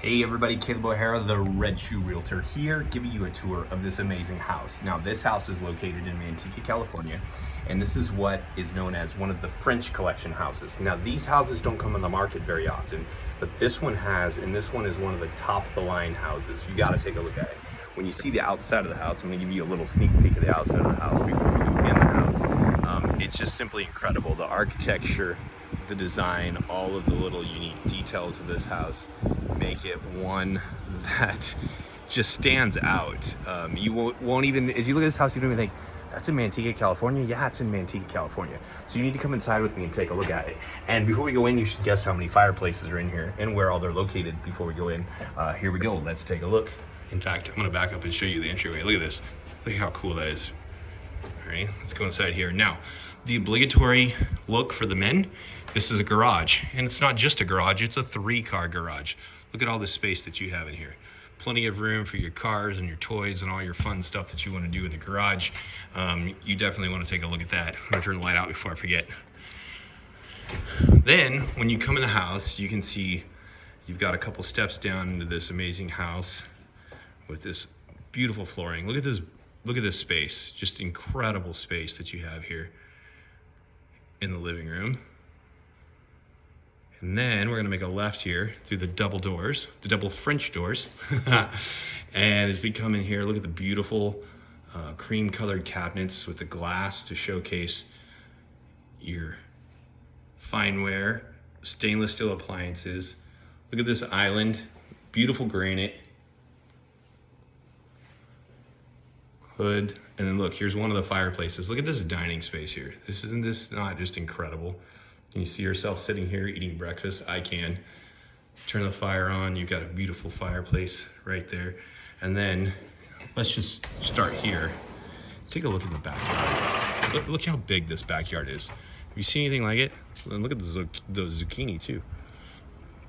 Hey everybody, Caleb O'Hara, the Red Shoe Realtor here, giving you a tour of this amazing house. Now this house is located in Manteca, California, and this is what is known as one of the French collection houses. Now these houses don't come on the market very often, but this one has, and this one is one of the top of the line houses. You gotta take a look at it. When you see the outside of the house, I'm gonna give you a little sneak peek of the outside of the house before we go in the house. It's just simply incredible. The architecture, the design, all of the little unique details of this house make it one that just stands out. You won't even, as you look at this house, you don't even think, that's in Manteca, California? Yeah, it's in Manteca, California. So you need to come inside with me and take a look at it. And before we go in, you should guess how many fireplaces are in here and where all they're located before we go in. Here we go, let's take a look. In fact, I'm gonna back up and show you the entryway. Look at this, look how cool that is. All right, let's go inside here. Now, the obligatory look for the men, this is a garage. And it's not just a garage, it's a 3-car garage. Look at all the space that you have in here. Plenty of room for your cars and your toys and all your fun stuff that you want to do in the garage. You definitely want to take a look at that. I'm gonna turn the light out before I forget. Then, when you come in the house, you can see you've got a couple steps down into this amazing house with this beautiful flooring. Look at this space, just incredible space that you have here in the living room. And then we're gonna make a left here through the double doors, the double French doors. And as we come in here, look at the beautiful cream colored cabinets with the glass to showcase your fineware, stainless steel appliances. Look at this island, beautiful granite. Hood, and then look, here's one of the fireplaces. Look at this dining space here. Isn't this not just incredible? Can you see yourself sitting here eating breakfast? I can. Turn the fire on, you've got a beautiful fireplace right there. And then let's just start here. Take a look at the backyard. Look how big this backyard is. Have you seen anything like it? And look at the zucchini too.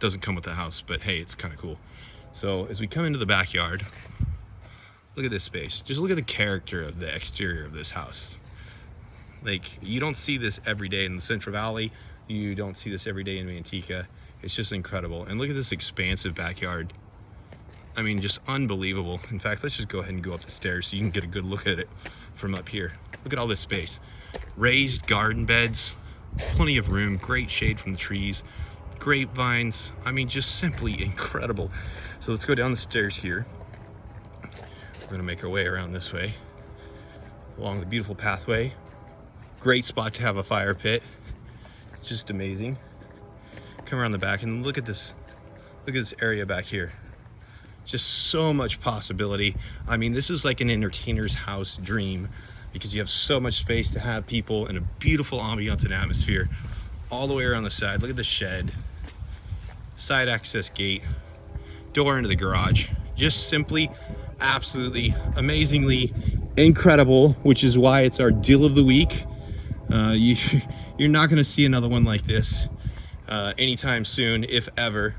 Doesn't come with the house, but hey, it's kind of cool. So as we come into the backyard, look at this space. Just look at the character of the exterior of this house. Like, you don't see this every day in the Central Valley. You don't see this every day in Manteca. It's just incredible. And look at this expansive backyard. I mean, just unbelievable. In fact, let's just go ahead and go up the stairs so you can get a good look at it from up here. Look at all this space. Raised garden beds, plenty of room, great shade from the trees, grapevines. I mean, just simply incredible. So let's go down the stairs here. We're gonna make our way around this way, along the beautiful pathway. Great spot to have a fire pit, just amazing. Come around the back and look at this area back here. Just so much possibility. I mean, this is like an entertainer's house dream because you have so much space to have people and a beautiful ambiance and atmosphere all the way around the side. Look at the shed, side access gate, door into the garage. Just simply absolutely amazingly incredible, which is why it's our deal of the week. You're not going to see another one like this anytime soon, if ever.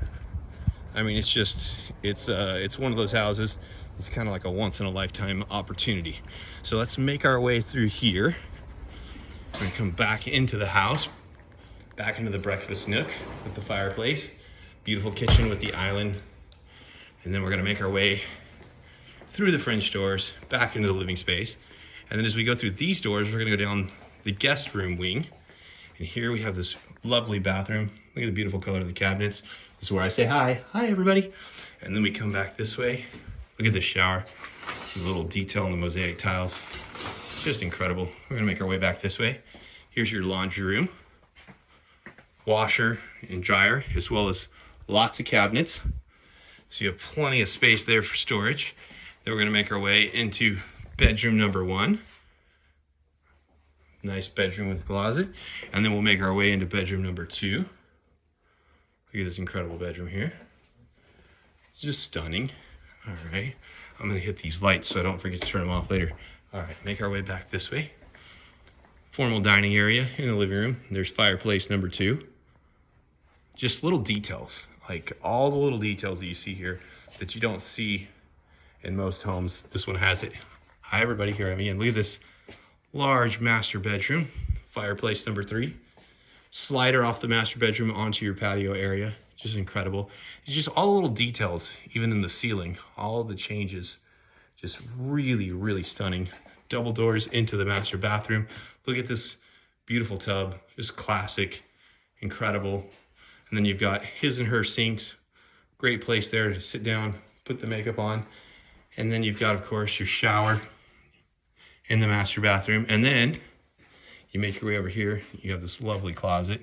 I mean, it's one of those houses. It's kind of like a once in a lifetime opportunity. So let's make our way through here. We're going to come back into the house, back into the breakfast nook with the fireplace, beautiful kitchen with the island, and then we're going to make our way through the French doors, back into the living space. And then as we go through these doors, we're gonna go down the guest room wing. And here we have this lovely bathroom. Look at the beautiful color of the cabinets. This is where I say hi. Hi, everybody. And then we come back this way. Look at the shower. The little detail in the mosaic tiles. It's just incredible. We're gonna make our way back this way. Here's your laundry room, washer and dryer, as well as lots of cabinets. So you have plenty of space there for storage. Then we're gonna make our way into bedroom number 1. Nice bedroom with closet. And then we'll make our way into bedroom number 2. Look at this incredible bedroom here. Just stunning. All right, I'm gonna hit these lights so I don't forget to turn them off later. All right, make our way back this way. Formal dining area in the living room. There's fireplace number 2. Just little details, like all the little details that you see here that you don't see in most homes. This one has it. Hi everybody, here I am again. Look at this large master bedroom, fireplace number 3. Slider off the master bedroom onto your patio area. just incredible. It's just all the little details, even in the ceiling, all the changes, just really, really stunning. Double doors into the master bathroom. Look at this beautiful tub, just classic, incredible. And then you've got his and her sinks. Great place there to sit down, put the makeup on. And then you've got, of course, your shower in the master bathroom. And then you make your way over here. You have this lovely closet.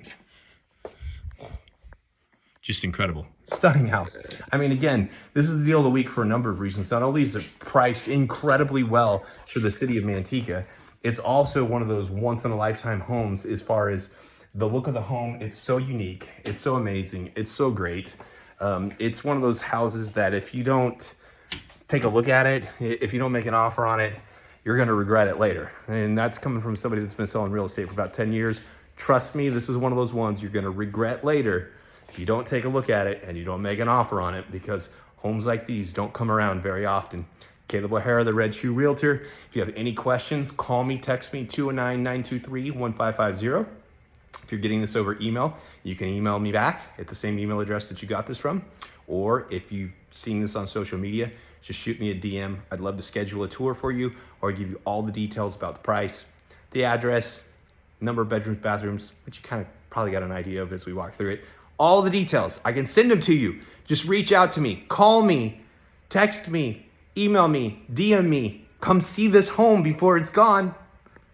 Just incredible. Stunning house. I mean, again, this is the deal of the week for a number of reasons. Not only is it priced incredibly well for the city of Manteca, it's also one of those once-in-a-lifetime homes as far as the look of the home. It's so unique. It's so amazing. It's so great. It's one of those houses that if you don't take a look at it, if you don't make an offer on it, you're going to regret it later. And that's coming from somebody that's been selling real estate for about 10 years. Trust me, this is one of those ones you're going to regret later if you don't take a look at it and you don't make an offer on it, because homes like these don't come around very often. Caleb O'Hara, the Red Shoe Realtor. If you have any questions, call me, text me, 209-923-1550. If you're getting this over email, you can email me back at the same email address that you got this from. Or if you've seen this on social media, just shoot me a DM. I'd love to schedule a tour for you or give you all the details about the price, the address, number of bedrooms, bathrooms, which you kind of probably got an idea of as we walk through it. All the details, I can send them to you. Just reach out to me, call me, text me, email me, DM me. Come see this home before it's gone.